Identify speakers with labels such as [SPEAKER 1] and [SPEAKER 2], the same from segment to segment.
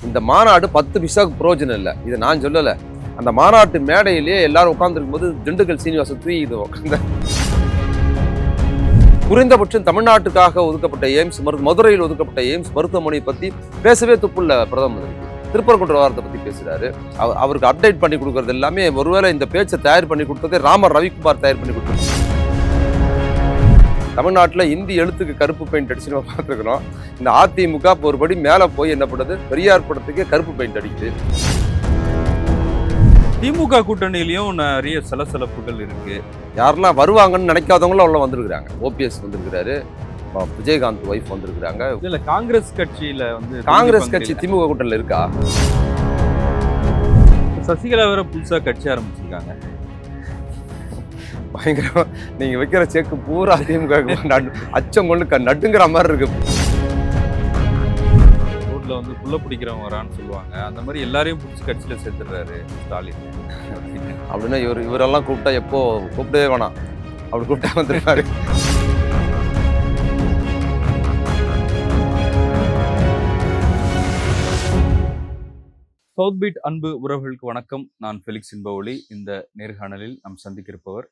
[SPEAKER 1] இந்த மாநாடு 10 பைசாவுக்கு பிரயோஜனம் இல்லை. இதை நான் சொல்லலை. அந்த மாநாட்டு மேடையிலேயே எல்லாரும் உட்கார்ந்துருக்கும் போது திண்டுக்கல் சீனிவாசன் தூக்கி உட்கார்ந்த குறைந்தபட்சம் தமிழ்நாட்டுக்காக ஒதுக்கப்பட்ட எய்ம்ஸ் மதுரையில் ஒதுக்கப்பட்ட எய்ம்ஸ் மருத்துவமனையை பற்றி பேசவே துப்புள்ள பிரதமர் திருப்பரங்குன்ற வாரத்தை பற்றி பேசுகிறாரு. அவருக்கு அப்டேட் பண்ணி கொடுக்கறது எல்லாமே ஒருவேளை இந்த பேச்சை தயார் பண்ணி கொடுத்ததே ராமர் ரவிக்குமார் தயார் பண்ணி கொடுத்தாரு. தமிழ்நாட்டில் இந்தி எழுத்துக்கு கருப்பு பெயிண்ட் அடிச்சு நம்ம பார்த்துருக்கிறோம். இந்த அதிமுக ஒருபடி மேலே போய் என்ன பண்ணுறது, பெரியார் படத்துக்கே கருப்பு பெயிண்ட் அடிக்குது.
[SPEAKER 2] திமுக கூட்டணியிலையும் நிறைய சலசலப்புகள் இருக்கு.
[SPEAKER 1] யாரெல்லாம் வருவாங்கன்னு நினைக்காதவங்களும் அவ்வளோ வந்திருக்கிறாங்க. ஓபிஎஸ் வந்திருக்கிறாரு, விஜயகாந்த் ஒய்ஃப் வந்திருக்கிறாங்க.
[SPEAKER 2] இல்ல காங்கிரஸ் கட்சியில
[SPEAKER 1] காங்கிரஸ் கட்சி திமுக கூட்டணியில் இருக்கா?
[SPEAKER 2] சசிகலா வேற புதுசா கட்சி ஆரம்பிச்சிருக்காங்க.
[SPEAKER 1] பயங்கரமா நீங்க வைக்கிற செக்கு பூரா திமுக அச்சம் கொண்டு நட்டுங்கிற மாதிரி இருக்கு.
[SPEAKER 2] ரோட்ல புள்ள பிடிக்கிறவங்க வரான்னு சொல்லுவாங்க. அந்த மாதிரி எல்லாரையும் பிடிச்சி கட்சியில சேர்த்துடுறாரு ஸ்டாலின்.
[SPEAKER 1] அப்படின்னா இவரெல்லாம் கூப்பிட்டா எப்போ கூப்பிடவே வேணாம், அப்படி கூப்பிட்டா வந்துருக்காரு.
[SPEAKER 2] சவுத் பீட் அன்பு உறவுகளுக்கு வணக்கம். நான் ஃபெலிக்ஸ் இன்பவொளி. இந்த நேர்காணலில் நாம் சந்திக்க இருப்பவர்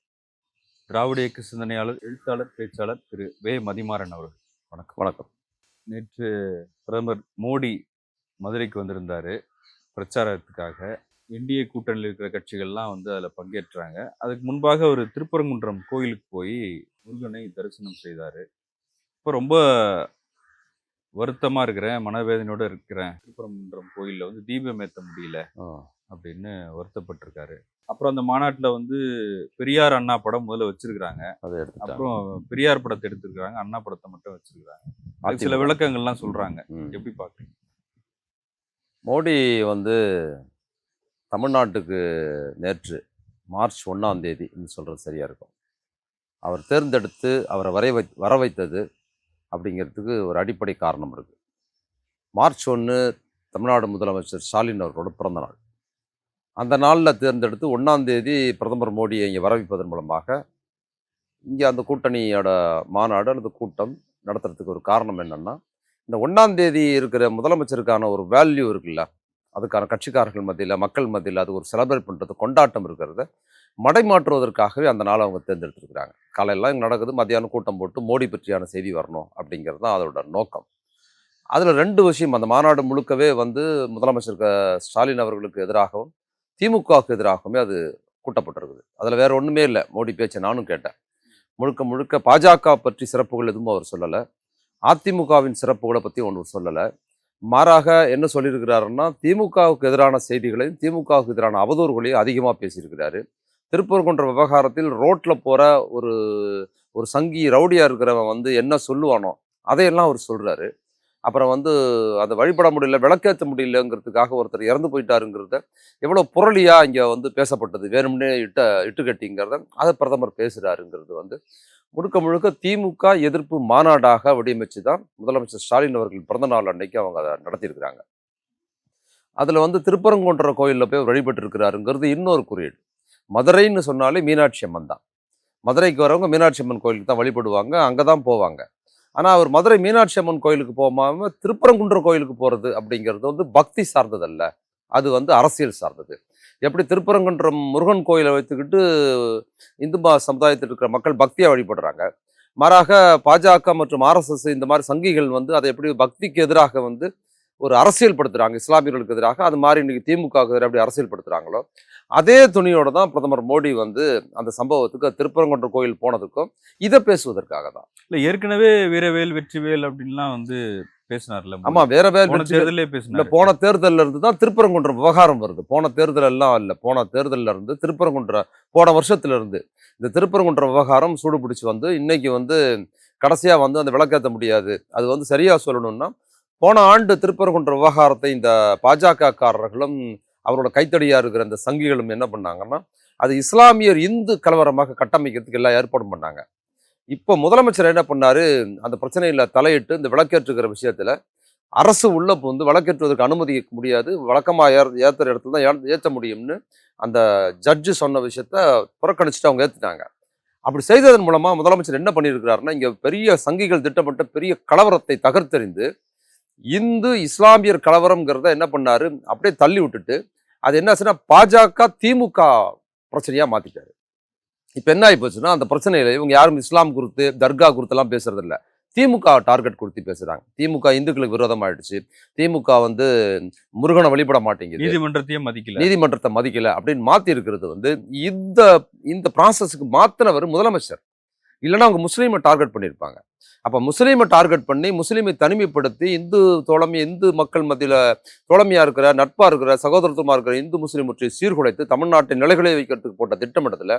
[SPEAKER 2] திராவிட இயக்க சிந்தனையாளர், எழுத்தாளர், பேச்சாளர் திரு வே மதிமாறன் அவர்கள். வணக்கம்.
[SPEAKER 1] வணக்கம்.
[SPEAKER 2] நேற்று பிரதமர் மோடி மதுரைக்கு வந்திருந்தாரு பிரச்சாரத்துக்காக. என்டிஏ கூட்டணியில் இருக்கிற கட்சிகள்லாம் அதில் பங்கேற்றாங்க. அதுக்கு முன்பாக ஒரு திருப்பரங்குன்றம் கோயிலுக்கு போய் முருகனை தரிசனம் செய்தார். இப்போ ரொம்ப வருத்தமாக இருக்கிறேன், மனவேதனையோடு இருக்கிறேன், திருப்பரங்குன்றம் கோயிலில் தீபம் ஏற்ற முடியல அப்படின்னு வருத்தப்பட்டிருக்காரு. அப்புறம் அந்த மாநாட்டில் பெரியார் அண்ணா படம் முதல்ல வச்சிருக்கிறாங்க. அப்புறம் பெரியார் படத்தை எடுத்திருக்கிறாங்க, அண்ணா படத்தை மட்டும் வச்சிருக்கிறாங்க. சில விளக்கங்கள்லாம் சொல்றாங்க. எப்படி பார்க்குறீங்க?
[SPEAKER 1] மோடி தமிழ்நாட்டுக்கு நேற்று மார்ச் 1ஆம் தேதி சொல்கிறது சரியாக இருக்கும். அவர் தேர்ந்தெடுத்து அவரை வர வைத்தது அப்படிங்கிறதுக்கு ஒரு அடிப்படை காரணம் இருக்குது. மார்ச் 1 தமிழ்நாடு முதலமைச்சர் ஸ்டாலின் அவர்களோட பிறந்த நாள். அந்த நாளில் தேர்ந்தெடுத்து 1ஆம் தேதி பிரதமர் மோடியை இங்கே வரவைப்பதன் மூலமாக இங்கே அந்த கூட்டணியோட மாநாடு அல்லது கூட்டம் நடத்துறதுக்கு ஒரு காரணம் என்னென்னா, இந்த 1ஆம் தேதி இருக்கிற முதலமைச்சருக்கான ஒரு வேல்யூ இருக்குல்ல, அதுக்கான கட்சிக்காரர்கள் மத்தியில், மக்கள் மத்தியில் அது ஒரு செலிப்ரேட் பண்ணுறது, கொண்டாட்டம் இருக்கிறத மடைமாற்றுவதற்காகவே அந்த நாளை அவங்க தேர்ந்தெடுத்துருக்குறாங்க. காலையெல்லாம் இங்கே நடக்குது, மத்தியானம் கூட்டம் போட்டு மோடி பற்றியான செய்தி வரணும் அப்படிங்கிறது தான் அதோட நோக்கம். அதில் 2 விஷயம். அந்த மாநாடு முழுக்கவே முதலமைச்சர் ஸ்டாலின் அவர்களுக்கு எதிராகவும் திமுகவுக்கு எதிராகவுமே அது கூட்டப்பட்டிருக்குது. அதில் வேறு ஒன்றுமே இல்லை. மோடி பேச்சை நானும் கேட்டேன். முழுக்க பாஜக பற்றி சிறப்புகள் எதுவும் அவர் சொல்லலை, அதிமுகவின் சிறப்புகளை பற்றி ஒன்று சொல்லலை. மாறாக என்ன சொல்லியிருக்கிறாருன்னா, திமுகவுக்கு எதிரான செய்திகளையும் திமுகவுக்கு எதிரான அவதூறுகளையும் அதிகமாக பேசியிருக்கிறாரு. திருப்பரங்குன்ற விவகாரத்தில் ரோட்டில் போகிற ஒரு சங்கி ரவுடியாக இருக்கிறவன் என்ன சொல்லுவானோ அதையெல்லாம் அவர் சொல்கிறாரு. அப்புறம் அதை வழிபட முடியல, விளக்கேற்ற முடியலங்கிறதுக்காக ஒருத்தர் இறந்து போயிட்டாருங்கிறத எவ்வளோ புரளியாக இங்கே பேசப்பட்டது, வேணும்னே இட்டுக்கட்டிங்கிறத அதை பிரதமர் பேசுகிறாருங்கிறது முழுக்க திமுக எதிர்ப்பு மாநாடாக வடிவமைச்சு தான் முதலமைச்சர் ஸ்டாலின் அவர்கள் பிறந்த நாள் அன்னைக்கு அவங்க அதை நடத்தியிருக்கிறாங்க. அதில் திருப்பரங்குன்ற கோயிலில் போய் வழிபட்டு இருக்கிறாருங்கிறது இன்னொரு குறியீடு. மதுரைன்னு சொன்னாலே மீனாட்சி அம்மன் தான். மதுரைக்கு வரவங்க மீனாட்சி அம்மன் கோயிலுக்கு தான் வழிபடுவாங்க, அங்கே தான் போவாங்க. ஆனால் அவர் மதுரை மீனாட்சி அம்மன் கோயிலுக்கு போகாமல் திருப்பரங்குன்ற கோயிலுக்கு போகிறது அப்படிங்கிறது பக்தி சார்ந்ததல்ல, அது அரசியல் சார்ந்தது. எப்படி திருப்பரங்குன்றம் முருகன் கோயிலை வைத்துக்கிட்டு இந்து சமுதாயத்தில் இருக்கிற மக்கள் பக்தியாக வழிபடுறாங்க, மாறாக பாஜக மற்றும் ஆர்எஸ்எஸ் இந்த மாதிரி சங்கிகள் அதை எப்படி பக்திக்கு எதிராக ஒரு அரசியல் படுத்துகிறாங்க, இஸ்லாமியர்களுக்கு எதிராக, அது மாதிரி இன்னைக்கு திமுகவுக்கு எதிராக எப்படி அரசியல் படுத்துகிறாங்களோ அதே துணியோடு தான் பிரதமர் மோடி அந்த சம்பவத்துக்கு திருப்பரங்குன்ற கோயில் போனதுக்கும் இதை பேசுவதற்காக தான்.
[SPEAKER 2] இல்லை, ஏற்கனவே வீரவேல் வெற்றிவேல் அப்படின்லாம் பேசினார்ல.
[SPEAKER 1] ஆமாம், வீரவேல்
[SPEAKER 2] தேர்தலே பேசினார்.
[SPEAKER 1] போன தேர்தலில் இருந்து தான் திருப்பரங்குன்றம் விவகாரம் வருது. போன தேர்தல் எல்லாம் இல்லை, போன தேர்தலில் இருந்து போன வருஷத்துல இருந்து இந்த திருப்பரங்குன்ற விவகாரம் சூடு பிடிச்சி இன்னைக்கு கடைசியாக அந்த விளக்கேற்ற முடியாது. அது சரியாக சொல்லணும்னா, போன ஆண்டு திருப்பரங்குன்ற விவகாரத்தை இந்த பாஜக காரர்களும் அவரோட கைத்தடியாக இருக்கிற இந்த சங்கிகளும் என்ன பண்ணாங்கன்னா, அது இஸ்லாமியர் இந்து கலவரமாக கட்டமைக்கிறதுக்கு எல்லாம் ஏற்பாடும் பண்ணாங்க. இப்போ முதலமைச்சர் என்ன பண்ணாரு, அந்த பிரச்சனையில் தலையிட்டு இந்த விளக்கேற்றுக்கிற விஷயத்தில் அரசு உள்ள விளக்கேற்றுவதற்கு அனுமதிக்க முடியாது, வழக்கமாக ஏற்றுற இடத்துல தான் ஏற்ற முடியும்னு அந்த ஜட்ஜு சொன்ன விஷயத்த புறக்கணிச்சுட்டு அவங்க ஏற்றுட்டாங்க. அப்படி செய்ததன் மூலமாக முதலமைச்சர் என்ன பண்ணியிருக்கிறாருன்னா, இங்கே பெரிய சங்கிகள் திட்டமிட்ட பெரிய கலவரத்தை தகர்த்தெறிந்து இந்து இஸ்லாமியர் கலவரம்ங்கிறத என்ன பண்ணாரு, அப்படியே தள்ளி விட்டுட்டு அது என்ன ஆச்சுன்னா பாஜக திமுக பிரச்சனையா மாத்திட்டாரு. இப்ப என்ன ஆகி போச்சுன்னா அந்த பிரச்சனையில இவங்க யாரும் இஸ்லாம் குறித்து தர்கா குறித்தெல்லாம் பேசுறது இல்ல. திமுக டார்கெட் கொடுத்து பேசுறாங்க. திமுக இந்துக்களுக்கு விரோதமாயிடுச்சு. திமுக வந்து முருகனை வழிபட மாட்டேங்குது,
[SPEAKER 2] நீதிமன்றத்தையும் மதிக்கல.
[SPEAKER 1] நீதிமன்றத்தை மதிக்கல அப்படின்னு மாத்தி இருக்கிறது வந்து இந்த இந்த ப்ராசஸ்க்கு மாத்தினவர் முதலமைச்சர். இல்லைன்னா அவங்க முஸ்லீமை டார்கெட் பண்ணியிருப்பாங்க. அப்போ முஸ்லீமை டார்கெட் பண்ணி முஸ்லீமை தனிமைப்படுத்தி இந்து தோழமை இந்து மக்கள் மத்தியில் தோழமையாக இருக்கிற நட்பாக இருக்கிற சகோதரத்துவமாக இருக்கிற இந்து முஸ்லீம் முற்றி சீர்குலைத்து தமிழ்நாட்டின் நிலைகளை வைக்கிறதுக்கு போட்ட திட்டமிட்டத்தில்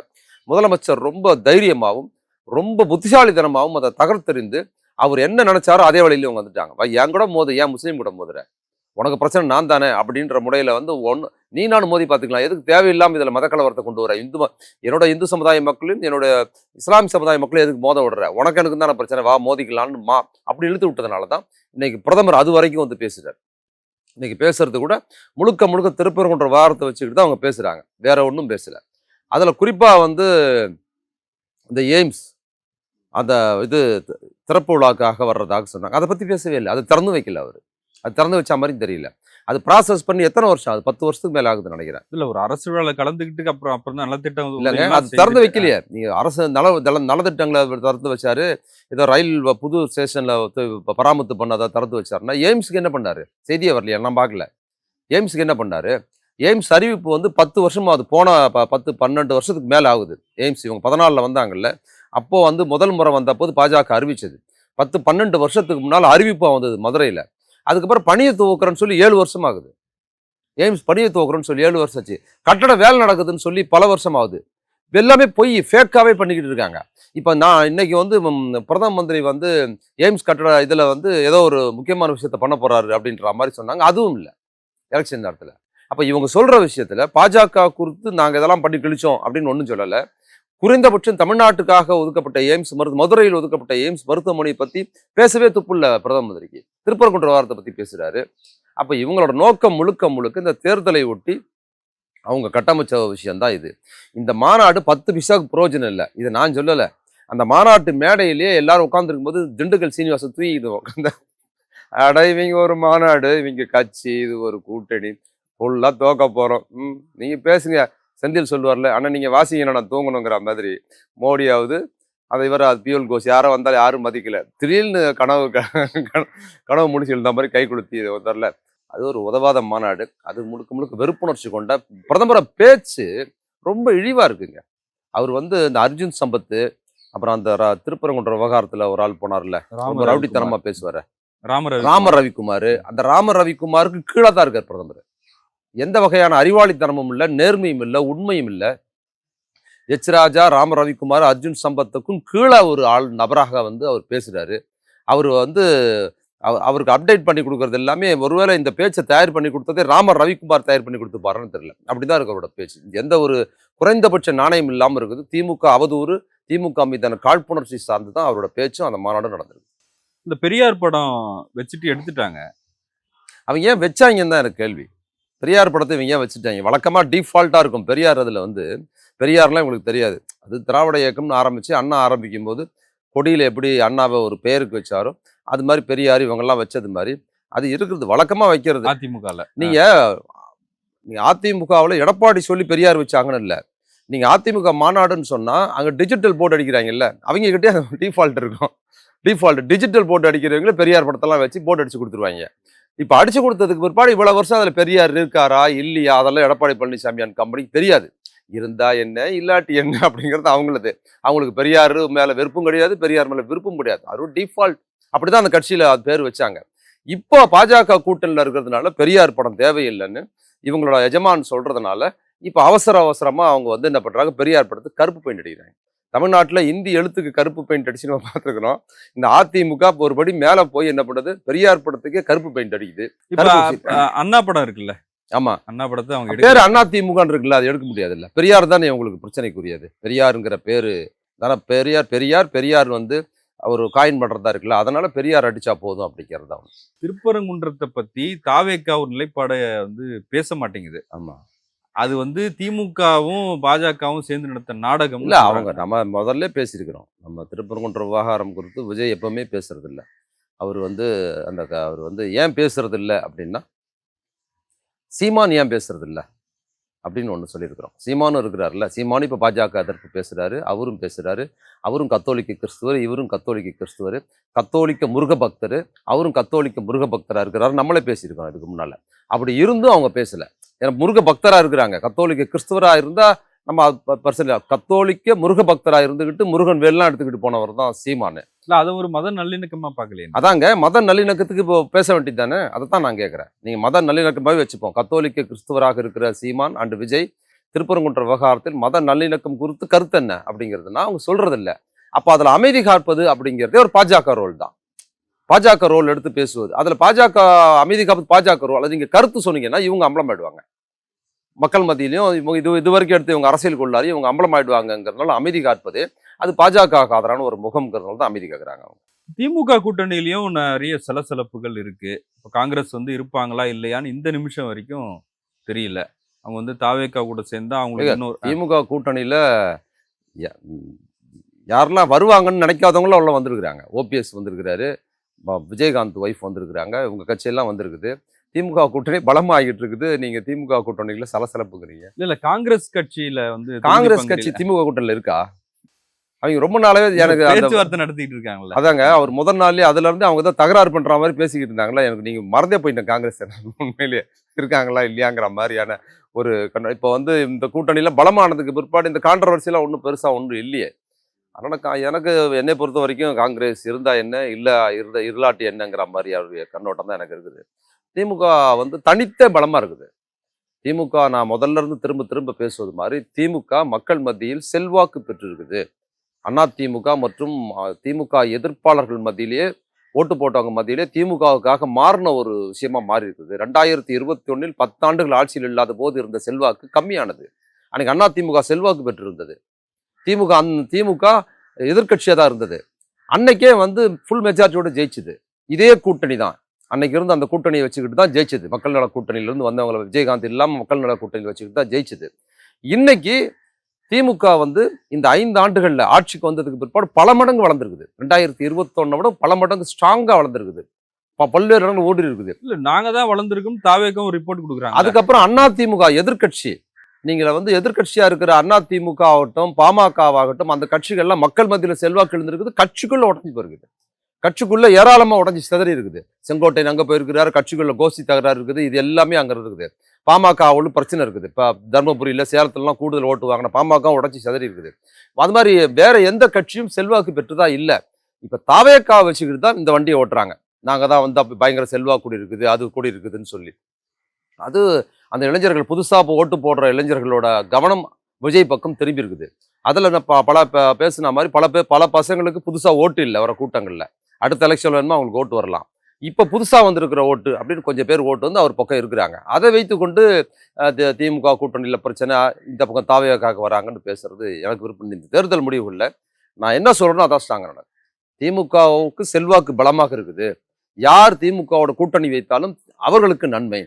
[SPEAKER 1] முதலமைச்சர் ரொம்ப தைரியமாகவும் ரொம்ப புத்திசாலித்தனமாகவும் அதை தகர்த்தெறிந்து அவர் என்ன நினைச்சாரோ அதே வழியில அவங்க வந்துட்டாங்க. என் கூட மோது, ஏன் முஸ்லீம் கூட மோதுற, உனக்கு பிரச்சனை நான் தானே அப்படின்ற முறையில் வந்து நீ நானும் மோதி பார்த்துக்கலாம், எதுக்கு தேவையில்லாமல் இதில் மதக்கலவரத்தை கொண்டு வர, என்னோட இந்து சமுதாய மக்களையும் என்னோட இஸ்லாமிய சமுதாய மக்களையும் எதுக்கு மோத விடுற, உனக்கு எனக்கு தானே பிரச்சனை, வா மோதிக்கலான்னு அப்படி இழுத்து விட்டதுனால தான் இன்னைக்கு பிரதமர் அது வரைக்கும் வந்து பேசுறாரு. இன்னைக்கு பேசுறது கூட முழுக்க முழுக்க திருப்பரங்குன்ற வாரத்தை வச்சுக்கிட்டு தான் அவங்க பேசுறாங்க, வேற ஒன்றும் பேசல. அதில் குறிப்பாக வந்து இந்த எய்ம்ஸ் அந்த இது திறப்பு விழாக்காக வர்றதாக சொன்னாங்க. அதை பற்றி பேசவே இல்லை, அதை திறந்து வைக்கல அவர். அது திறந்து வச்ச மாதிரி தெரியல. அது ப்ராசஸ் பண்ணி எத்தனை வருஷம், அது 10 வருஷத்துக்கு மேலே ஆகுதுன்னு நினைக்கிறேன்.
[SPEAKER 2] இல்ல ஒரு அரசு விழால கலந்துக்கிட்டு அப்புறம் தான் நலத்திட்டம்
[SPEAKER 1] இல்லைங்க, அது திறந்து வைக்கலையே. நீங்க அரசு நலத்திட்டங்களை திறந்து வச்சாரு. ஏதோ ரயில் புது ஸ்டேஷன்ல பராமரிப்பு பண்ணாதான் திறந்து வச்சாருன்னா எய்ம்ஸுக்கு என்ன பண்ணாரு, செய்தியே வரலையா, நான் பார்க்கல. எய்ம்ஸுக்கு என்ன பண்ணாரு, எய்ம்ஸ் அறிவிப்பு வந்து 10 வருஷமா அது போன 10-12 வருஷத்துக்கு மேலே ஆகுது. எய்ம்ஸ் இவங்க 14 வந்தாங்கல்ல, அப்போ வந்து முதல் முறை வந்த போது பாஜக அறிவிச்சது. 10-12 வருஷத்துக்கு முன்னால் அறிவிப்பாக வந்தது மதுரையில். அதுக்கப்புறம் பணியை துவக்கிறேன்னு சொல்லி 7 வருஷம் ஆகுது. எய்ம்ஸ் பணியை துவக்கிறேன்னு சொல்லி 7 வருஷம் ஆச்சு. கட்டட வேலை நடக்குதுன்னு சொல்லி பல வருஷம் ஆகுது. எல்லாமே போய் ஃபேக்காகவே பண்ணிக்கிட்டு இருக்காங்க. இப்போ நான் இன்னைக்கு வந்து பிரதம மந்திரி வந்து எய்ம்ஸ் கட்டட இதில் வந்து ஏதோ ஒரு முக்கியமான விஷயத்த பண்ண போறாரு அப்படின்ற மாதிரி சொன்னாங்க. அதுவும் இல்லை எலெக்ஷன் நேரத்தில். அப்போ இவங்க சொல்ற விஷயத்துல பாஜக குறித்து நாங்கள் இதெல்லாம் பண்ணி கிழிச்சோம் அப்படின்னு ஒன்றும் சொல்லலை. குறைந்தபட்சம் தமிழ்நாட்டுக்காக ஒதுக்கப்பட்ட எய்ம்ஸ் மதுரையில் ஒதுக்கப்பட்ட எய்ம்ஸ் மருத்துவமனையை பற்றி பேசவே துப்புள்ள பிரதம மந்திரிக்கு. திருப்பரங்குன்ற வாரத்தை பற்றி பேசுறாரு. அப்போ இவங்களோட நோக்கம் முழுக்க முழுக்க இந்த தேர்தலை ஒட்டி அவங்க கட்டமைச்ச விஷயம்தான் இது. இந்த மாநாடு 10 பைசாவுக்கு பிரயோஜனம் இல்லை, இதை நான் சொல்லலை. அந்த மாநாட்டு மேடையிலேயே எல்லாரும் உட்காந்துருக்கும் போது திண்டுக்கல் சீனிவாசன் தூக்கிட்டு உட்காந்த, அட இவங்க ஒரு மாநாடு, இவங்க கட்சி, இது ஒரு கூட்டணி, ஃபுல்லாக தோக்க போகிறோம், நீங்கள் பேசுங்க. செந்தில் சொல்லுவார்ல, ஆனால் நீங்கள் வாசிங்கன்னா நான் தூங்கணுங்கிற மாதிரி மோடியாவது அதை இவர் பியூல் கோஷ் யாரோ வந்தாலும் யாரும் மதிக்கல, திடீர்னு கனவு முடிச்சு எழுந்த மாதிரி கை கொடுத்தி வரல. அது ஒரு உதவாத மாநாடு. அது முழுக்க முழுக்க வெறுப்புணர்ச்சி கொண்ட பிரதமரை பேச்சு ரொம்ப இழிவா இருக்குங்க. அவர் வந்து இந்த அர்ஜுன் சம்பத்து, அப்புறம் அந்த திருப்பரங்குன்ற விவகாரத்துல ஒரு ஆள் போனார்ல, ரொம்ப ரவுடித்தனமா பேசுவாரு, ராம ரவிக்குமார். அந்த ராம ரவிக்குமாருக்கு கீழே தான் இருக்கார் பிரதமர். எந்த வகையான அறிவாளித்தனமும் இல்லை, நேர்மையும் இல்லை, உண்மையும் இல்லை. எச் ராஜா, ராம ரவிக்குமார், அர்ஜுன் சம்பத்துக்கும் கீழே ஒரு நபராக வந்து அவர் பேசுறாரு. அவர் வந்து அவருக்கு அப்டேட் பண்ணி கொடுக்கறது எல்லாமே, ஒருவேளை இந்த பேச்சை தயார் பண்ணி கொடுத்ததே ராம ரவிக்குமார் தயார் பண்ணி கொடுத்துப்பாருன்னு தெரியல. அப்படிதான் இருக்கு அவரோட பேச்சு. எந்த ஒரு குறைந்தபட்ச நாணயம் இல்லாமல் இருக்குது. திமுக அவதூறு, திமுக மீதான காழ்ப்புணர்ச்சி சார்ந்து தான் அவரோட பேச்சும் அந்த மாநாடும் நடந்திருக்கு.
[SPEAKER 2] இந்த பெரியார் படம் வச்சுட்டு எடுத்துட்டாங்க,
[SPEAKER 1] அவங்க ஏன் வச்சாங்கன்னு தான் எனக்கு கேள்வி. பெரியார் படத்தை இவங்க ஏன் வச்சுட்டாங்க? வழக்கமாக டிஃபால்ட்டாக இருக்கும் பெரியார். அதில் வந்து பெரியார்லாம் இவங்களுக்கு தெரியாது. அது திராவிட இயக்கம்னு ஆரம்பித்து அண்ணா ஆரம்பிக்கும் போது கொடியில் எப்படி அண்ணாவை ஒரு பெயருக்கு வச்சாரோ அது மாதிரி பெரியார் இவங்கெல்லாம் வச்சது மாதிரி அது இருக்கிறது, வழக்கமாக வைக்கிறது.
[SPEAKER 2] அதிமுகவில்
[SPEAKER 1] நீங்கள் அதிமுகவில் எடப்பாடி சொல்லி பெரியார் வச்சாங்கன்னு இல்லை. நீங்கள் அதிமுக மாநாடுன்னு சொன்னால் அங்கே டிஜிட்டல் போர்டு அடிக்கிறாங்கல்ல, அவங்க கிட்டே டிஃபால்ட் இருக்கும். டிஃபால்ட் டிஜிட்டல் போர்டு அடிக்கிறவங்களே பெரியார் படத்தெல்லாம் வச்சு போர்டு அடிச்சு கொடுத்துருவாங்க. இப்போ அடிச்சு கொடுத்ததுக்கு பிற்பாடு இவ்வளவு வருஷம் அதில் பெரியார் இருக்காரா இல்லையா அதெல்லாம் எடப்பாடி பழனிசாமியான் கம்பெனிக்கு தெரியாது. இருந்தா என்ன இல்லாட்டி என்ன அப்படிங்கிறது அவங்களது. அவங்களுக்கு பெரியார் மேலே வெறுப்பும் கிடையாது, பெரியார் மேலே விருப்பம் கிடையாது. அது டிஃபால்ட். அப்படிதான் அந்த கட்சியில் அது பேர் வச்சாங்க. இப்போ பாஜக கூட்டணியில் இருக்கிறதுனால பெரியார் படம் தேவையில்லைன்னு இவங்களோட எஜமான் சொல்றதுனால இப்போ அவசரமாக அவங்க வந்து என்ன பண்றாங்க, பெரியார் படத்துக்கு கருப்பு பெயிண்ட் அடிக்கிறாங்க. தமிழ்நாட்டில் இந்தி எழுத்துக்கு கருப்பு பெயிண்ட் அடிச்சு நம்ம பார்த்துருக்கிறோம். இந்த அதிமுக ஒருபடி மேலே போய் என்ன பண்ணுறது, பெரியார் படத்துக்கே கருப்பு பெயிண்ட் அடிக்குது.
[SPEAKER 2] அண்ணா படம் இருக்குல்ல,
[SPEAKER 1] ஆமா,
[SPEAKER 2] அண்ணா படத்தை அவங்க
[SPEAKER 1] பேர் அண்ணா திமுக இருக்குல்ல, அது எடுக்க முடியாது இல்ல. பெரியார் தானே உங்களுக்கு பிரச்சனைக்குரியது. பெரியாருங்கிற பேரு தானே பெரியார் வந்து ஒரு காயின் பண்றதா இருக்குல்ல, அதனால பெரியார் அடிச்சா போதும் அப்படிங்கிறது தான்.
[SPEAKER 2] திருப்பரங்குன்றத்தை பத்தி தாவேக்கா ஒரு நிலைப்பாடை வந்து பேச மாட்டேங்குது.
[SPEAKER 1] ஆமா,
[SPEAKER 2] அது வந்து திமுகவும் பாஜகவும் சேர்ந்து நடத்த நாடகம்
[SPEAKER 1] இல்ல. அவங்க நம்ம முதல்ல பேசியிருக்கிறோம், நம்ம திருப்பரங்குன்ற விவகாரம் குறித்து விஜய் எப்பவுமே பேசுறது இல்லை. அவர் வந்து அவர் வந்து ஏன் பேசுறது இல்லை அப்படின்னா, சீமான் ஏன் பேசுறது இல்லை அப்படின்னு ஒன்று சொல்லியிருக்கிறோம். சீமானும் இருக்கிறார்ல, சீமானும் இப்போ பாஜக எதிர்ப்பு பேசுகிறாரு, அவரும் பேசுகிறாரு. அவரும் கத்தோலிக்க கிறிஸ்துவர், இவரும் கத்தோலிக்க கிறிஸ்துவர். கத்தோலிக்க முருக பக்தர், அவரும் கத்தோலிக்க முருக பக்தராக இருக்கிறாரு. நம்மளே பேசியிருக்கோம் இதுக்கு முன்னால். அப்படி இருந்தும் அவங்க பேசலை. ஏன்னா முருக பக்தராக இருக்கிறாங்க. கத்தோலிக்க கிறிஸ்துவராக இருந்தால் நம்ம பர்சன் கத்தோலிக்க முருக பக்தராக இருந்துக்கிட்டு முருகன் வேல்லாம் எடுத்துக்கிட்டு போனவர் தான் சீமானு.
[SPEAKER 2] இல்லை அதை ஒரு மத நல்லிணக்கமாக பார்க்கலையே.
[SPEAKER 1] அதாங்க மத நல்லிணக்கத்துக்கு இப்போ பேச வேண்டியது தானே. அதை தான் நான் கேட்குறேன். நீங்கள் மத நல்லிணக்கமாகவே வச்சுப்போம். கத்தோலிக்க கிறிஸ்துவராக இருக்கிற சீமான் அண்ட் விஜய் திருப்பரங்குன்ற விவகாரத்தில் மத நல்லிணக்கம் குறித்து கருத்து என்ன அப்படிங்கிறதுனா அவங்க சொல்றது இல்லை. அப்போ அதில் அமைதி காப்பது அப்படிங்கிறதே ஒரு பாஜக ரோல் தான். பாஜக ரோல் எடுத்து பேசுவது, அதில் பாஜக அமைதி காப்பது பாஜக ரோல். அதை நீங்கள் கருத்து சொன்னீங்கன்னா இவங்க அம்பலமாயிடுவாங்க. மக்கள் மத்தியிலையும் இவங்க இது வரைக்கும் எடுத்து இவங்க அரசியல் கொள்ளாரு இவங்க அம்பலமாயிடுவாங்கிறதுனால அமைதி காப்பது அது பாஜக ஆதரவான ஒரு முகம்ங்கிறதுனால தான் அமைதி காக்குறாங்க அவங்க.
[SPEAKER 2] திமுக கூட்டணியிலையும் நிறைய சலசலப்புகள் இருக்கு. இப்போ காங்கிரஸ் வந்து இருப்பாங்களா இல்லையான்னு இந்த நிமிஷம் வரைக்கும் தெரியல. அவங்க வந்து தாவேகா கூட சேர்ந்தா அவங்களுக்கு
[SPEAKER 1] திமுக கூட்டணியில யாரெல்லாம் வருவாங்கன்னு நினைக்காதவங்களும் உள்ள வந்திருக்கிறாங்க. ஓபிஎஸ் வந்திருக்கிறாரு, விஜயகாந்த் ஒய்ஃப் வந்திருக்கிறாங்க, இவங்க கட்சியெல்லாம் வந்திருக்குது. திமுக கூட்டணி பலமாகிட்டு இருக்குது. நீங்க திமுக கூட்டணியில சலசலப்புங்கிறீங்க.
[SPEAKER 2] இல்ல காங்கிரஸ் கட்சியில வந்து
[SPEAKER 1] காங்கிரஸ் கட்சி திமுக கூட்டணியில இருக்கா? அவங்க ரொம்ப நாளாவே எனக்கு
[SPEAKER 2] பேச்சுவார்த்தை நடத்திட்டு இருக்காங்கல்ல.
[SPEAKER 1] அதாங்க அவர் முதல் நாள்லயே அதுல இருந்து அவங்க தான் தகராறு பண்ற மாதிரி பேசிக்கிட்டு இருந்தாங்களா. எனக்கு நீங்க மறந்தே போயிட்டேன் காங்கிரஸ் உண்மையிலேயே இருக்காங்களா இல்லையாங்கிற மாதிரியான ஒரு இப்போ வந்து இந்த கூட்டணியில பலமானதுக்கு பிற்பாடு இந்த கான்ட்ரவர்சியெல்லாம் ஒன்றும் பெருசா ஒன்றும் இல்லையே. அதனால எனக்கு என்னை பொறுத்த வரைக்கும் காங்கிரஸ் இருந்தா என்ன, இருளாட்டி என்னங்கிற மாதிரி அவருடைய கண்ணோட்டம் தான் எனக்கு இருக்குது. திமுக வந்து தனித்த பலமா இருக்குது. திமுக நான் முதல்ல இருந்து திரும்ப திரும்ப பேசுவது மாதிரி திமுக மக்கள் மத்தியில் செல்வாக்கு பெற்றிருக்குது. அதிமுக மற்றும் திமுக எதிர்ப்பாளர்கள் மத்தியிலேயே ஓட்டு போட்டவங்க மத்தியிலே திமுகவுக்காக மாறின ஒரு விஷயமா மாறி இருக்குது. 2021 10 ஆண்டுகள் ஆட்சியில் இல்லாத போது இருந்த செல்வாக்கு கம்மியானது. அன்னைக்கு அதிமுக செல்வாக்கு பெற்றிருந்தது. திமுக எதிர்கட்சியாக தான் இருந்தது. அன்னைக்கே வந்து ஃபுல் மெஜாரிட்டியோட ஜெயிச்சுது. இதே கூட்டணி தான் அன்னைக்கு இருந்து அந்த கூட்டணியை வச்சுக்கிட்டு தான் ஜெயிச்சது. மக்கள் நல கூட்டணியிலிருந்து வந்தவங்களை விஜயகாந்த் இல்லாமல் மக்கள் நல கூட்டணியில் வச்சுக்கிட்டு தான் ஜெயிச்சது. இன்னைக்கு திமுக வந்து இந்த 5 ஆண்டுகளில் ஆட்சிக்கு வந்ததுக்கு பிற்பாடு பல மடங்கு வளர்ந்துருக்குது. 2021 விட பல மடங்கு ஸ்ட்ராங்காக வளர்ந்துருக்குது. பல்வேறு இடங்கள் ஓடி இருக்குது.
[SPEAKER 2] இல்லை நாங்கள் தான் வளர்ந்துருக்கோம் தாவேக்கும் ரிப்போர்ட் கொடுக்குறாங்க.
[SPEAKER 1] அதுக்கப்புறம் அதிமுக எதிர்கட்சி, நீங்கள் வந்து எதிர்கட்சியாக இருக்கிற அதிமுக ஆகட்டும் பாமகவாகட்டும் அந்த கட்சிகள்லாம் மக்கள் மத்தியில் செல்வாக்கு எழுந்திருக்குது. கட்சிக்குள்ள உடஞ்சி போயிருக்குது. கட்சிக்குள்ள ஏராளமாக உடஞ்சி சிதறி இருக்குது. செங்கோட்டையன் அங்கே போயிருக்கிறாரு, கட்சிக்குள்ள கோஷ்டி தகராறு இருக்குது. இது எல்லாமே அங்கே இருக்குது. பாமகவுள்ள பிரச்சனை இருக்குது. இப்போ தர்மபுரியில் சேலத்துலலாம் கூடுதல் ஓட்டு வாங்கின பாமக உடச்சி சிதறி இருக்குது. அது மாதிரி வேற எந்த கட்சியும் செல்வாக்கு பெற்றுதான் இல்லை. இப்போ தாவேக்கா வச்சுக்கிட்டு தான் இந்த வண்டியை ஓட்டுறாங்க. நாங்கள் தான் வந்து அப்போ பயங்கர செல்வாக்கு கூடி இருக்குது, அது கூடி இருக்குதுன்னு சொல்லி. அது அந்த இளைஞர்கள் புதுசாக ஓட்டு போடுற இளைஞர்களோட கவனம் விஜய் பக்கம் திரும்பி இருக்குது. அதில் பல பேசுன மாதிரி பல பசங்களுக்கு புதுசாக ஓட்டு இல்லை வர கூட்டங்களில். அடுத்த எலெக்ஷன் வேணுமா அவங்களுக்கு ஓட்டு வரலாம். இப்போ புதுசாக வந்திருக்கிற ஓட்டு அப்படின்னு கொஞ்சம் பேர் ஓட்டு வந்து அவர் பக்கம் இருக்கிறாங்க. அதை வைத்துக்கொண்டு திமுக கூட்டணியில் பிரச்சனை, இந்த பக்கம் தாவேக்காக வராங்கன்னு பேசுறது எனக்கு விருப்பம். இந்த தேர்தல் முடிவுகளில் நான் என்ன சொல்கிறேனோ அதான் ஸ்ட்ராங்காக நடக்கும். திமுகவுக்கு செல்வாக்கு பலமாக இருக்குது. யார் திமுகவோட கூட்டணி வைத்தாலும் அவர்களுக்கு நன்மை.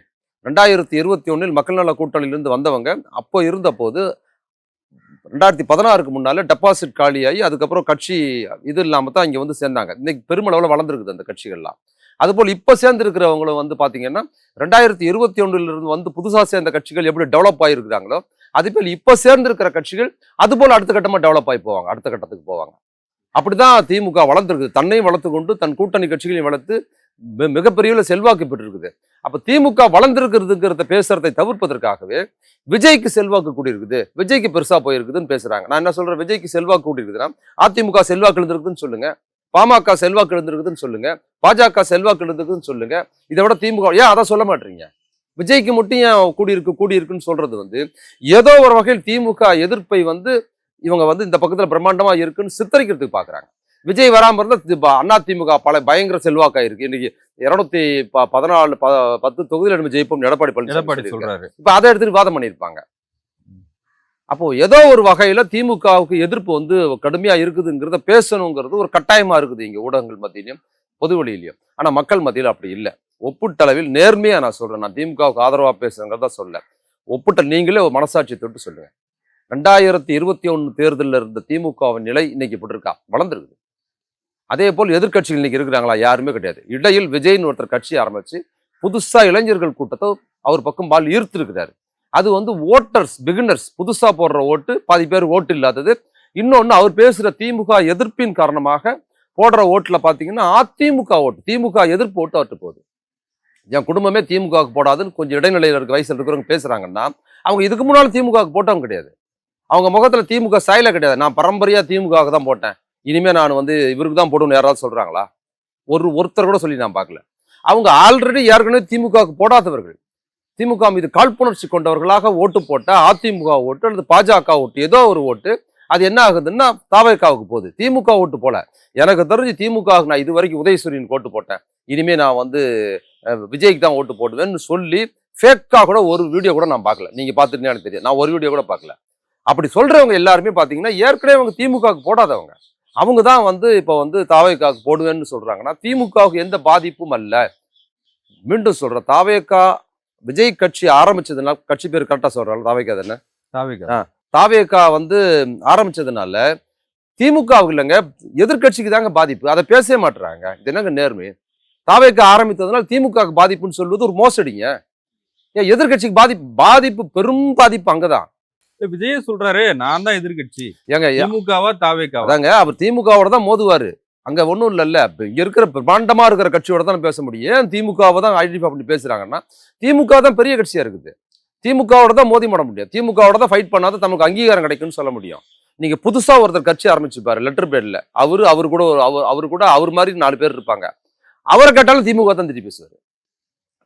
[SPEAKER 1] 2021 மக்கள் நல கூட்டணியிலிருந்து வந்தவங்க அப்போ இருந்த போது 2016க்கு முன்னால டெபாசிட் காலியாகி அதுக்கப்புறம் கட்சி இது இல்லாமல் தான் இங்கே வந்து சேர்ந்தாங்க. இன்னைக்கு பெருமளவில் வளர்ந்துருக்குது அந்த கட்சிகள்லாம். அதுபோல் இப்போ சேர்ந்துருக்கிறவங்களும் வந்து பார்த்தீங்கன்னா 2021 வந்து புதுசாக சேர்ந்த கட்சிகள் எப்படி டெவலப் ஆகிருக்கிறாங்களோ அதுபோல் இப்போ சேர்ந்திருக்கிற கட்சிகள் அதுபோல் அடுத்த கட்டமாக டெவலப் ஆகி போவாங்க, அடுத்த கட்டத்துக்கு போவாங்க. அப்படிதான் திமுக வளர்ந்துருக்குது. தன்னையும் வளர்த்து கொண்டு தன் கூட்டணி கட்சிகளையும் வளர்த்து மிகப்பெரிய செல்வாக்கு பெற்றிருக்குது. அப்ப திமுக வளர்ந்துருக்கிறதுங்கிறத பேசுறதை தவிர்ப்பதற்காகவே விஜய்க்கு செல்வாக்கு கூடி இருக்குது, விஜய்க்கு பெருசா போயிருக்குதுன்னு பேசுறாங்க. நான் என்ன சொல்றேன், விஜய்க்கு செல்வாக்கு கூடி இருக்குதுன்னா அதிமுக செல்வாக்கு எழுந்திருக்குதுன்னு சொல்லுங்க, பாமக செல்வாக்கு எழுந்திருக்குதுன்னு சொல்லுங்க, பாஜக செல்வாக்கு எழுந்திருக்குதுன்னு சொல்லுங்க. இதை விட திமுக ஏன் அதை சொல்ல மாட்டீங்க? விஜய்க்கு மட்டும் ஏன் கூடி இருக்குன்னு சொல்றது வந்து ஏதோ ஒரு வகையில் திமுக எதிர்ப்பை வந்து இவங்க வந்து இந்த பக்கத்துல பிரம்மாண்டமா இருக்குன்னு சித்தரிக்கிறதுக்கு பாக்குறாங்க. விஜய் வராம இருந்தா அதிமுக பயங்கர செல்வாக்கா இருக்கு. இன்னைக்கு 210 தொகுதியில் நம்ம ஜெயிப்போம் எடப்பாடி பழனிசாமி சொல்றாரு. இப்ப அதை எடுத்துட்டு வாதம் பண்ணியிருப்பாங்க. அப்போ ஏதோ ஒரு வகையில திமுகவுக்கு எதிர்ப்பு வந்து கடுமையா இருக்குதுங்கிறத பேசணுங்கிறது ஒரு கட்டாயமா இருக்குது இங்க ஊடகங்கள் மத்தியிலையும் பொது வெளியிலையும். ஆனா மக்கள் மத்தியில அப்படி இல்லை. ஒப்புட்டளவில் நேர்மையா நான் சொல்றேன், நான் திமுகவுக்கு ஆதரவா பேசுறேங்கிறத சொல்ல. ஒப்புட்ட நீங்களே ஒரு மனசாட்சி தொட்டு சொல்லுங்க. 2021 தேர்தலில் இருந்த திமுகவின் நிலை இன்னைக்கு இப்படி இருக்கா? வளர்ந்துருக்குது. அதே போல் எதிர்க்கட்சிகள் இன்னைக்கு இருக்கிறாங்களா? யாருமே கிடையாது. இடையில் விஜய்னு ஒருத்தர் கட்சி ஆரம்பிச்சு புதுசா இளைஞர்கள் கூட்டத்தை அவர் பக்கம் பால் ஈர்த்திருக்கிறாரு. அது வந்து ஓட்டர்ஸ் பிகினர்ஸ் புதுசா போடுற ஓட்டு பாதி பேர் ஓட்டு இல்லாதது. இன்னொன்னு அவர் பேசுற திமுக எதிர்ப்பின் காரணமாக போடுற ஓட்டுல பாத்தீங்கன்னா அதிமுக ஓட்டு, திமுக எதிர்ப்பு ஓட்டு அவர்கிட்ட போகுது. என் குடும்பமே திமுகவுக்கு போடாதுன்னு கொஞ்சம் இடைநிலையில் இருக்க வயசுல இருக்கிறவங்க பேசுறாங்கன்னா அவங்க இதுக்கு முன்னாலும் திமுகவுக்கு போட்டவங்க கிடையாது. அவங்க முகத்துல திமுக சாயல கிடையாது. நான் பரம்பரையா திமுகவுக்கு தான் போட்டேன், இனிமே நான் வந்து இவருக்கு தான் போடுவேன்னு யாராவது சொல்றாங்களா? ஒருத்தர் கூட சொல்லி நான் பார்க்கல. அவங்க ஆல்ரெடி ஏற்கனவே திமுகவுக்கு போடாதவர்கள், திமுக மீது காழ்ப்புணர்ச்சி கொண்டவர்களாக ஓட்டு போட்ட அதிமுக ஓட்டு அல்லது பாஜக ஓட்டு ஏதோ ஒரு ஓட்டு அது என்ன ஆகுதுன்னா தாவேக்காவுக்கு போகுது. திமுக ஓட்டு போல. எனக்கு தெரிஞ்சு திமுக நான் இது வரைக்கும் உதயசூரியன் ஓட்டு போட்டேன், இனிமே நான் வந்து விஜய்க்கு தான் ஓட்டு போடுவேன்னு சொல்லி ஃபேக்கா கூட ஒரு வீடியோ கூட நான் பார்க்கல. நீங்க பார்த்துட்டீங்கன்னு எனக்கு தெரியும், நான் ஒரு வீடியோ கூட பார்க்கல. அப்படி சொல்றவங்க எல்லாருமே பாத்தீங்கன்னா ஏற்கனவே அவங்க திமுகவுக்கு போடாதவங்க. அவங்க தான் வந்து இப்ப வந்து தாவேக்காவுக்கு போடுவேன்னு சொல்றாங்கன்னா திமுகவுக்கு எந்த பாதிப்பும் அல்ல. மீண்டும் சொல்றேன், தாவேக்கா விஜய் கட்சி ஆரம்பிச்சதுனால, கட்சி பேர் கரெக்டா சொல்றாங்க, தாவேக்கா தானே?
[SPEAKER 2] தாவேக்கா.
[SPEAKER 1] தாவேக்கா வந்து ஆரம்பிச்சதுனால திமுகவுக்கு இல்லைங்க, எதிர்கட்சிக்கு தாங்க பாதிப்பு. அதை பேசவே மாட்டுறாங்க. இது என்னங்க நேர்மை? தாவேக்கா ஆரம்பித்ததுனால திமுகவுக்கு பாதிப்புன்னு சொல்வது ஒரு மோசடிங்க. ஏன் எதிர்கட்சிக்கு பாதிப்பு பெரும் பாதிப்பு அங்கதான்.
[SPEAKER 2] விஜயே சொல்றாரு நான் தான் எதிர்கட்சி,
[SPEAKER 1] ஏங்க
[SPEAKER 2] திமுகவா தாவேக்காவா?
[SPEAKER 1] அதாங்க, அவர் திமுகவோட தான் மோதுவாரு. அங்க ஒண்ணும் இல்ல. இங்க இருக்கிற பிரம்மாண்டமா இருக்கிற கட்சியோட தான் பேச முடியும். ஏன் திமுகவை தான் ஐடென்டிஃபை பண்ணி பேசுறாங்கன்னா திமுக தான் பெரிய கட்சியா இருக்குது. திமுகவோட தான் மோதி மாட முடியும், திமுகவோட தான் ஃபைட் பண்ணாத நமக்கு அங்கீகாரம் கிடைக்கும்னு சொல்ல முடியும். நீங்க புதுசா ஒருத்தர் கட்சி ஆரம்பிச்சுப்பாரு லெட்டர் பேர்ல, அவரு கூட அவர் மாதிரி 4 பேர் இருப்பாங்க. அவரை கேட்டாலும் திமுக தான் திருப்பி பேசுவாரு.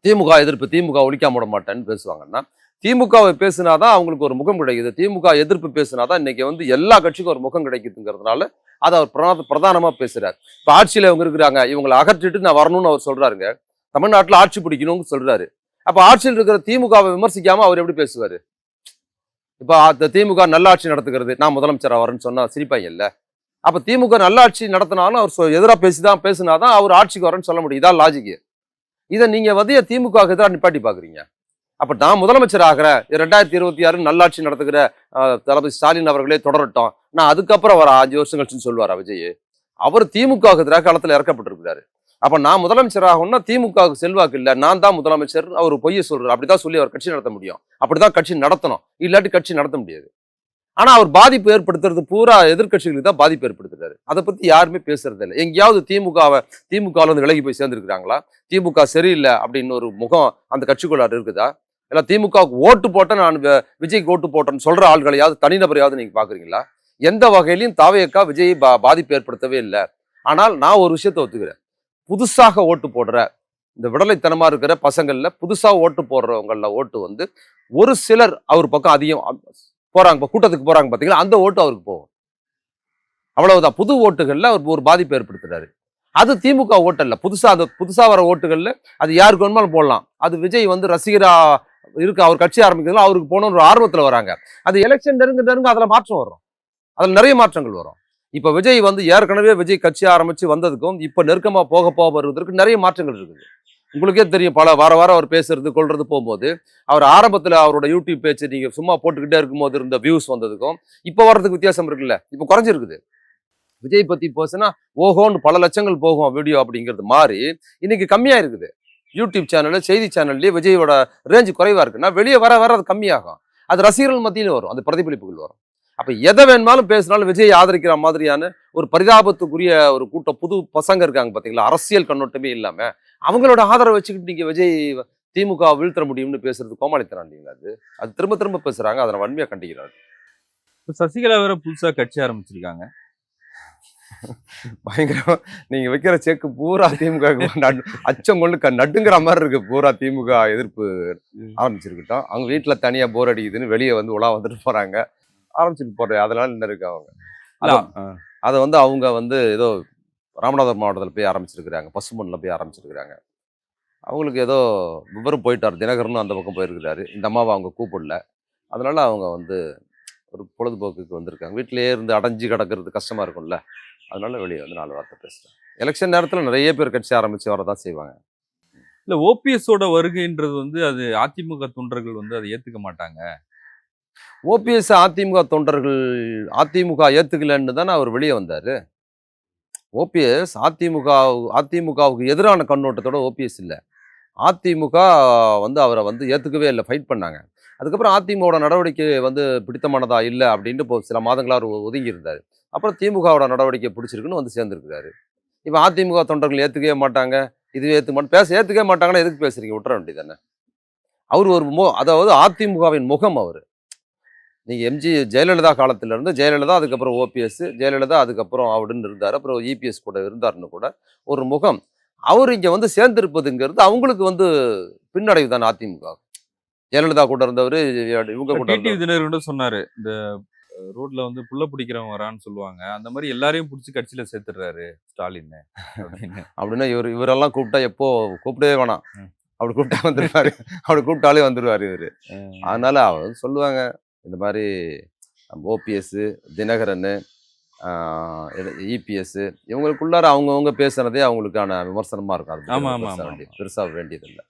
[SPEAKER 1] திமுக எதிர்ப்பு, திமுக ஒழிக்காம விட மாட்டேன்னு பேசுவாங்கன்னா திமுகவை பேசினாதான் அவங்களுக்கு ஒரு முகம் கிடைக்குது. திமுக எதிர்ப்பு பேசினாதான் இன்னைக்கு வந்து எல்லா கட்சிக்கும் ஒரு முகம் கிடைக்குதுங்கிறதுனால அதை அவர் பிரதானமா பேசுறாரு. இப்ப ஆட்சியில இவங்க இருக்கிறாங்க, இவங்களை அகற்றிட்டு நான் வரணும்னு அவர் சொல்றாருங்க. தமிழ்நாட்டில் ஆட்சி பிடிக்கணும்னு சொல்றாரு. அப்ப ஆட்சியில் இருக்கிற திமுகவை விமர்சிக்காம அவர் எப்படி பேசுவாரு? இப்ப திமுக நல்லாட்சி நடத்துகிறது, நான் முதலமைச்சரா வரேன்னு சொன்னா சிரிப்பாங்க இல்ல? அப்ப திமுக நல்லாட்சி நடத்தினாலும் அவர் எதிராக பேசினாதான் அவர் ஆட்சிக்கு வரேன்னு சொல்ல முடியும். இதான் லாஜிக்கு. இதை நீங்க வந்து திமுக எதிராக நிப்பாட்டி பாக்குறீங்க. அப்ப நான் முதலமைச்சர் ஆகிறேன், 2026 நல்லாட்சி நடத்துகிற தளபதி ஸ்டாலின் அவர்களே தொடரட்டும், நான் அதுக்கப்புறம் வர 5 வருஷம் கழிச்சுன்னு சொல்லுவாரா விஜய்? அவர் திமுக எதிராக களத்தில் இறக்கப்பட்டிருக்கிறாரு. அப்ப நான் முதலமைச்சர் ஆகணும்னா திமுகவுக்கு செல்வாக்கு இல்லை, நான் தான் முதலமைச்சர் அவர் பொய்ய சொல்றாரு. அப்படிதான் சொல்லி அவர் கட்சி நடத்த முடியும். அப்படிதான் கட்சி நடத்தணும், இல்லாட்டி கட்சி நடத்த முடியாது. ஆனா அவர் பாதிப்பு ஏற்படுத்துறது பூரா எதிர்கட்சிகளுக்கு தான் பாதிப்பு ஏற்படுத்துறாரு. அதை பத்தி யாருமே பேசுறது இல்லை. எங்கேயாவது திமுகல இருந்து விலகி போய் சேர்ந்துருக்கிறாங்களா? திமுக சரியில்லை அப்படின்னு ஒரு முகம் அந்த கட்சிக்குள்ளார் இருக்குதா? இல்ல திமுகவுக்கு ஓட்டு போட்டேன், நான் விஜய்க்கு ஓட்டு போட்டேன்னு சொல்ற ஆள்களையாவது தனிநபரையாவது நீங்க பாக்குறீங்களா? எந்த வகையிலையும் தாவேக்கா விஜய் பாதிப்பு ஏற்படுத்தவே இல்லை. ஆனால் நான் ஒரு விஷயத்த ஒத்துக்கிறேன், புதுசாக ஓட்டு போடுற இந்த விடலைத்தனமா இருக்கிற பசங்கள்ல புதுசா ஓட்டு போடுறவங்கள ஓட்டு வந்து ஒரு சிலர் அவர் பக்கம் அதிகம் போறாங்க, கூட்டத்துக்கு போறாங்க பாத்தீங்களா, அந்த ஓட்டு அவருக்கு போகும். அவ்வளவுதான். புது ஓட்டுகள்ல அவர் ஒரு பாதிப்பு ஏற்படுத்துறாரு. அது திமுக ஓட்டு அல்ல. புதுசா வர ஓட்டுகள்ல அது யாருக்கு வேணுமாலும் போடலாம். அது விஜய் வந்து ரசிகரா இருக்கு, அவர் கட்சி ஆரம்பிக்கிறதுல அவருக்கு போகணும்னு ஒரு ஆர்வத்துல வராங்க. அது எலெக்ஷன் நெருங்க அதுல மாற்றம் வரும், அதுல நிறைய மாற்றங்கள் வரும். இப்ப விஜய் வந்து ஏற்கனவே விஜய் கட்சி ஆரம்பிச்சு வந்ததுக்கும் இப்ப நெருக்கமா போக வருவதற்கு நிறைய மாற்றங்கள் இருக்குது. உங்களுக்கே தெரியும், பல வாரம் அவர் பேசுறது கொள்றது போகும்போது அவர் ஆரம்பத்துல அவரோட யூடியூப் பேச்சு நீங்க சும்மா போட்டுக்கிட்டே இருக்கும்போது இருந்த வியூஸ் வந்ததுக்கும் இப்ப வர்றதுக்கு வித்தியாசம் இருக்குல்ல. இப்ப குறைஞ்சிருக்குது. விஜய் பத்தி பேசுனா ஓஹோன்னு பல லட்சங்கள் போகும் வீடியோ அப்படிங்கிறது மாறி இன்னைக்கு கம்மியா இருக்குது. யூடியூப் சேனல் செய்தி சேனல்லேயே விஜயோட ரேஞ்சு குறைவா இருக்குன்னா வெளியே வர அது கம்மியாகும். அது ரசிகர்கள் மத்தியிலும் வரும், அது பிரதிபலிப்புகள் வரும். அப்ப எதை வேணுமாலும் பேசினாலும் விஜய் ஆதரிக்கிற மாதிரியான ஒரு பரிதாபத்துக்குரிய ஒரு கூட்டம் புது பசங்க இருக்காங்க பாத்தீங்களா, அரசியல் கண்ணோட்டமே இல்லாம அவங்களோட ஆதரவை வச்சுக்கிட்டு நீங்க விஜய் திமுக வீழ்த்த முடியும்னு பேசுறது கோமாளித்தனம் இல்லைங்களா? அது திரும்ப திரும்ப பேசுறாங்க, அதை வன்மையா கண்டிக்கிறாங்க.
[SPEAKER 2] சசிகலா வேற புதுசா கட்சி ஆரம்பிச்சிருக்காங்க.
[SPEAKER 1] பயங்கரம். நீங்க வைக்கிற செக்கு பூரா திமுக அச்சம் கொண்டு நடுங்கிற மாதிரி இருக்கு. பூரா திமுக எதிர்ப்பு ஆரம்பிச்சிருக்கட்டும். அவங்க வீட்டுல தனியா போர் அடிக்குதுன்னு வெளியே வந்து உலா வந்துட்டு போறாங்க, ஆரம்பிச்சுட்டு போறேன். அதனால என்ன இருக்கு அவங்க அதை வந்து அவங்க வந்து ஏதோ ராமநாதபுரம் மாவட்டத்தில் போய் ஆரம்பிச்சிருக்கிறாங்க, பசுமன்ல போய் ஆரம்பிச்சிருக்கிறாங்க. அவங்களுக்கு ஏதோ விவரம் போயிட்டார், தினகரனும் அந்த பக்கம் போயிருக்கிறாரு. இந்த அம்மாவை அவங்க கூப்பிடல, அதனால அவங்க வந்து ஒரு பொழுதுபோக்குக்கு வந்திருக்காங்க. வீட்டிலேயே இருந்து அடைஞ்சு கிடக்கிறது கஷ்டமா இருக்கும்ல, அதனால வெளியே வந்து 4 வார்த்தை பேசுறேன். எலெக்ஷன் நேரத்தில் நிறைய பேர் கட்சி ஆரம்பிச்சு வரதான் செய்வாங்க.
[SPEAKER 2] இல்ல ஓபிஎஸோட வருகைன்றது வந்து அது அதிமுக தொண்டர்கள் வந்து அதை ஏத்துக்க மாட்டாங்க.
[SPEAKER 1] ஓபிஎஸ் அதிமுக தொண்டர்கள் அதிமுக ஏத்துக்கலன்னு தானே அவர் வெளியே வந்தாரு. ஓபிஎஸ் அதிமுகவுக்கு எதிரான கண்ணோட்டத்தோட ஓபிஎஸ் இல்லை. அதிமுக வந்து அவரை வந்து ஏற்றுக்கவே இல்லை, ஃபைட் பண்ணாங்க. அதுக்கப்புறம் அதிமுகவோட நடவடிக்கை வந்து பிடித்தமானதா இல்லை அப்படின்ட்டு இப்போ சில மாதங்களாக அவர் ஒதுங்கி இருந்தார். அப்புறம் திமுகவோட நடவடிக்கை பிடிச்சிருக்குன்னு வந்து சேர்ந்துருக்கிறாரு. இப்போ அதிமுக தொண்டர்கள் ஏற்றுக்கவே மாட்டாங்க, இதுவே ஏற்றுக்க மாட்டேன் ஏற்றுக்கவே மாட்டாங்கன்னா எதுக்கு பேசுறீங்க, விட்டுற வேண்டியதானே. அவர் ஒரு அதாவது அதிமுகவின் முகம் அவர். நீங்கள் ஜெயலலிதா காலத்திலேருந்து ஜெயலலிதா, அதுக்கப்புறம் ஓபிஎஸ், ஜெயலலிதா அதுக்கப்புறம் அவருன்னு இருந்தார், அப்புறம் இபிஎஸ் கூட இருந்தாருன்னு கூட ஒரு முகம். அவர் இங்கே வந்து சேர்ந்திருப்பதுங்கிறது அவங்களுக்கு வந்து பின்னடைவு தான் அதிமுக. ஜெயலலிதா கூட இருந்தவர், இவங்க கூட
[SPEAKER 2] டிடிவி தினகரன் கூட சொன்னாரு, இந்த ரோட்ல வந்து புள்ள பிடிக்கிறவன் வரான்னு சொல்லுவாங்க, அந்த மாதிரி எல்லாரையும் பிடிச்சி கட்சியில சேர்த்துடுறாரு ஸ்டாலின் அப்படின்னு.
[SPEAKER 1] அப்படின்னா இவரெல்லாம் கூப்பிட்டா எப்போ கூப்பிடவே வேணாம், அப்படி கூப்பிட்டா வந்துருவாரு, அப்படி கூப்பிட்டாலே வந்துருவாரு இவர். அதனால அவர் சொல்லுவாங்க இந்த மாதிரி ஓபிஎஸ், தினகரன், இபிஎஸ் இவங்களுக்குள்ளார அவங்கவுங்க பேசுனதே அவங்களுக்கான விமர்சனமா இருக்கும். அது பெருசாக வேண்டியதில்லை.